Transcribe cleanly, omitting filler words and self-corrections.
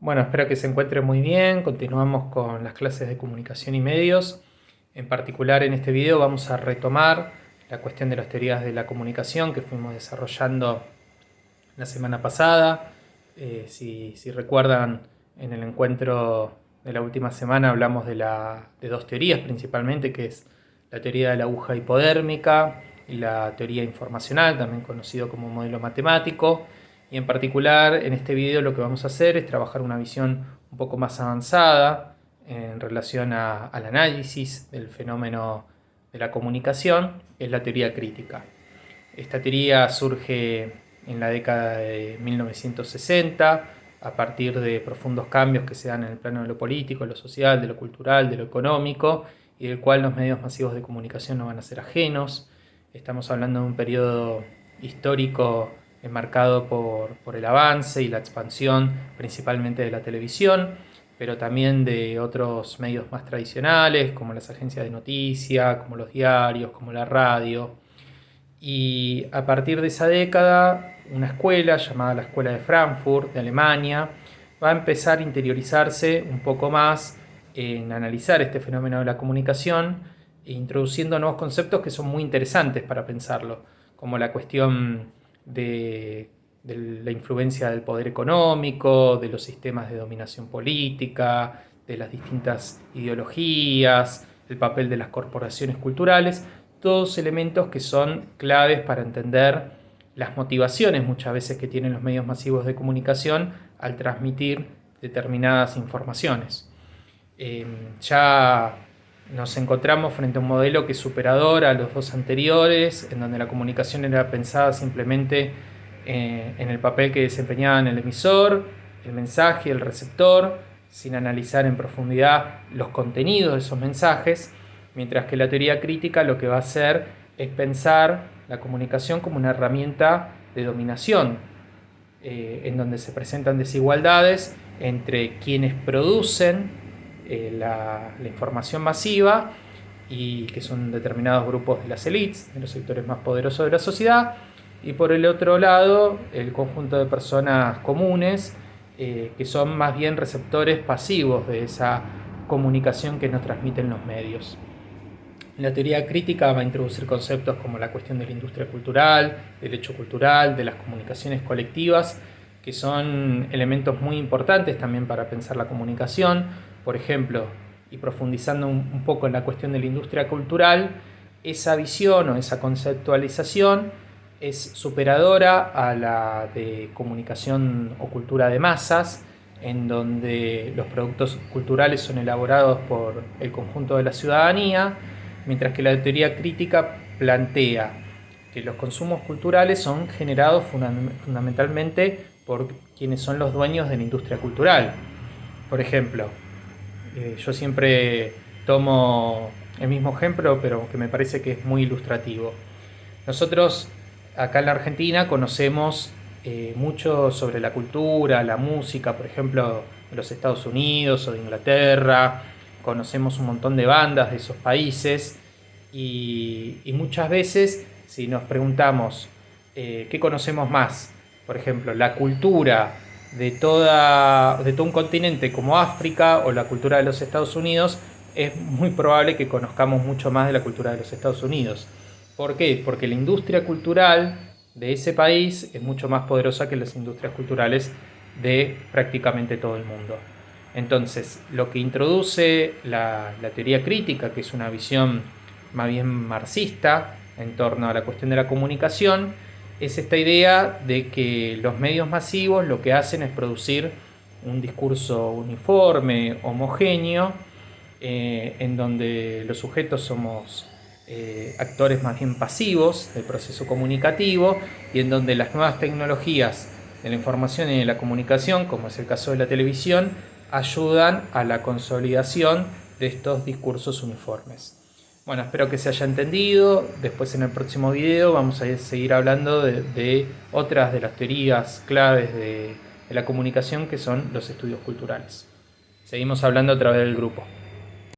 Bueno, espero que se encuentre muy bien. Continuamos con las clases de comunicación y medios. En particular, en este video vamos a retomar la cuestión de las teorías de la comunicación que fuimos desarrollando la semana pasada. Si recuerdan, en el encuentro de la última semana hablamos de dos teorías principalmente, que es la teoría de la aguja hipodérmica y la teoría informacional, también conocido como modelo matemático. Y en particular, en este video lo que vamos a hacer es trabajar una visión un poco más avanzada en relación al análisis del fenómeno de la comunicación, es la teoría crítica. Esta teoría surge en la década de 1960 a partir de profundos cambios que se dan en el plano de lo político, lo social, de lo cultural, de lo económico, y del cual los medios masivos de comunicación no van a ser ajenos. Estamos hablando de un periodo histórico enmarcado por el avance y la expansión principalmente de la televisión, pero también de otros medios más tradicionales, como las agencias de noticias, como los diarios, como la radio. Y a partir de esa década, una escuela llamada la Escuela de Frankfurt, de Alemania, va a empezar a interiorizarse un poco más en analizar este fenómeno de la comunicación, introduciendo nuevos conceptos que son muy interesantes para pensarlo, como la cuestión de la influencia del poder económico, de los sistemas de dominación política, de las distintas ideologías, el papel de las corporaciones culturales, todos elementos que son claves para entender las motivaciones muchas veces que tienen los medios masivos de comunicación al transmitir determinadas informaciones. Ya nos encontramos frente a un modelo que es superador a los dos anteriores, en donde la comunicación era pensada simplemente en el papel que desempeñaban el emisor, el mensaje y el receptor, sin analizar en profundidad los contenidos de esos mensajes, mientras que la teoría crítica lo que va a hacer es pensar la comunicación como una herramienta de dominación, en donde se presentan desigualdades entre quienes producen la información masiva, y que son determinados grupos de las élites, de los sectores más poderosos de la sociedad, y por el otro lado el conjunto de personas comunes, que son más bien receptores pasivos de esa comunicación que nos transmiten los medios. La teoría crítica va a introducir conceptos como la cuestión de la industria cultural, del hecho cultural, de las comunicaciones colectivas, que son elementos muy importantes también para pensar la comunicación. Por ejemplo, y profundizando un poco en la cuestión de la industria cultural, esa visión o esa conceptualización es superadora a la de comunicación o cultura de masas, en donde los productos culturales son elaborados por el conjunto de la ciudadanía, mientras que la teoría crítica plantea que los consumos culturales son generados fundamentalmente por quienes son los dueños de la industria cultural. Por ejemplo, yo siempre tomo el mismo ejemplo, pero que me parece que es muy ilustrativo. Nosotros acá en la Argentina conocemos mucho sobre la cultura, la música, por ejemplo, de los Estados Unidos o de Inglaterra. Conocemos un montón de bandas de esos países y muchas veces, si nos preguntamos qué conocemos más, por ejemplo, la cultura de todo un continente como África o la cultura de los Estados Unidos, es muy probable que conozcamos mucho más de la cultura de los Estados Unidos. ¿Por qué? Porque la industria cultural de ese país es mucho más poderosa que las industrias culturales de prácticamente todo el mundo. Entonces, lo que introduce la teoría crítica, que es una visión más bien marxista en torno a la cuestión de la comunicación, es esta idea de que los medios masivos lo que hacen es producir un discurso uniforme, homogéneo, en donde los sujetos somos actores más bien pasivos del proceso comunicativo, y en donde las nuevas tecnologías de la información y de la comunicación, como es el caso de la televisión, ayudan a la consolidación de estos discursos uniformes. Bueno, espero que se haya entendido. Después, en el próximo video vamos a seguir hablando de otras de las teorías claves de la comunicación, que son los estudios culturales. Seguimos hablando a través del grupo.